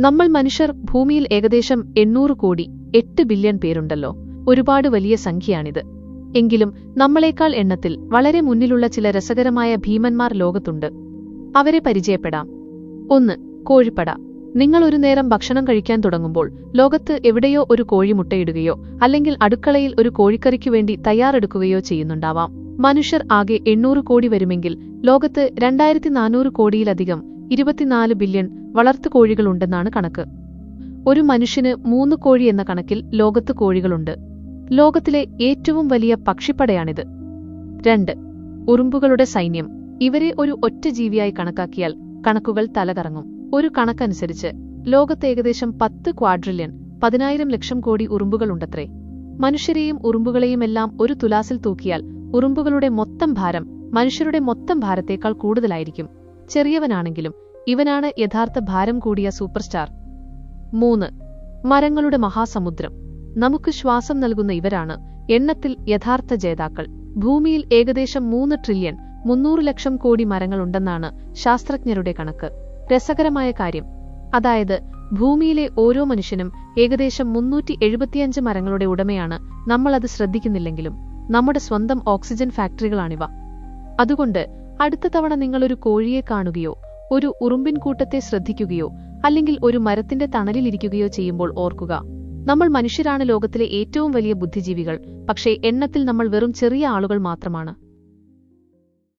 നമ്മൾ മനുഷ്യർ ഭൂമിയിൽ ഏകദേശം 800 കോടി 8 ബില്യൺ പേരുണ്ടല്ലോ. ഒരുപാട് വലിയ സംഖ്യയാണിത്. എങ്കിലും നമ്മളെക്കാൾ എണ്ണത്തിൽ വളരെ മുന്നിലുള്ള ചില രസകരമായ ഭീമന്മാർ ലോകത്തുണ്ട്. അവരെ പരിചയപ്പെടാം. 1. കോഴിപ്പട. നിങ്ങൾ ഒരു നേരം ഭക്ഷണം കഴിക്കാൻ തുടങ്ങുമ്പോൾ ലോകത്ത് എവിടെയോ ഒരു കോഴി മുട്ടയിടുകയോ അല്ലെങ്കിൽ അടുക്കളയിൽ ഒരു കോഴിക്കറിക്കുവേണ്ടി തയ്യാറെടുക്കുകയോ ചെയ്യുന്നുണ്ടാവാം. മനുഷ്യർ ആകെ 800 കോടി വരുമെങ്കിൽ ലോകത്ത് 2400 കോടിയിലധികം 24 ബില്യൺ വളർത്തുകോഴികളുണ്ടെന്നാണ് കണക്ക്. ഒരു മനുഷ്യന് 3 കോഴി എന്ന കണക്കിൽ ലോകത്ത് കോഴികളുണ്ട്. ലോകത്തിലെ ഏറ്റവും വലിയ പക്ഷിപ്പടയാണിത്. 2. ഉറുമ്പുകളുടെ സൈന്യം. ഇവരെ ഒരു ഒറ്റ ജീവിയായി കണക്കാക്കിയാൽ കണക്കുകൾ തലകറങ്ങും. ഒരു കണക്കനുസരിച്ച് ലോകത്ത് ഏകദേശം 10 ക്വാഡ്രില്യൺ 10,000 ലക്ഷം കോടി ഉറുമ്പുകളുണ്ടത്രേ. മനുഷ്യരെയും ഉറുമ്പുകളെയുമെല്ലാം ഒരു തുലാസിൽ തൂക്കിയാൽ ഉറുമ്പുകളുടെ മൊത്തം ഭാരം മനുഷ്യരുടെ മൊത്തം ഭാരത്തേക്കാൾ കൂടുതലായിരിക്കും. ചെറിയവനാണെങ്കിലും ഇവനാണ് യഥാർത്ഥ ഭാരം കൂടിയ സൂപ്പർസ്റ്റാർ. 3. മരങ്ങളുടെ മഹാസമുദ്രം. നമുക്ക് ശ്വാസം നൽകുന്ന ഇവരാണ് എണ്ണത്തിൽ യഥാർത്ഥ ജേതാക്കൾ. ഭൂമിയിൽ ഏകദേശം 3 ട്രില്യൺ 300 ലക്ഷം കോടി മരങ്ങളുണ്ടെന്നാണ് ശാസ്ത്രജ്ഞരുടെ കണക്ക്. രസകരമായ കാര്യം, അതായത് ഭൂമിയിലെ ഓരോ മനുഷ്യനും ഏകദേശം 375 മരങ്ങളുടെ ഉടമയാണ്. നമ്മളത് ശ്രദ്ധിക്കുന്നില്ലെങ്കിലും നമ്മുടെ സ്വന്തം ഓക്സിജൻ ഫാക്ടറികളാണിവ. അതുകൊണ്ട് അടുത്ത തവണ നിങ്ങളൊരു കോഴിയെ കാണുകയോ ഒരു ഉറുമ്പിൻ കൂട്ടത്തെ ശ്രദ്ധിക്കുകയോ അല്ലെങ്കിൽ ഒരു മരത്തിന്റെ തണലിലിരിക്കുകയോ ചെയ്യുമ്പോൾ ഓർക്കുക, നമ്മൾ മനുഷ്യരാണ് ലോകത്തിലെ ഏറ്റവും വലിയ ബുദ്ധിജീവികൾ. പക്ഷേ എണ്ണത്തിൽ നമ്മൾ വെറും ചെറിയ ആളുകൾ മാത്രമാണ്.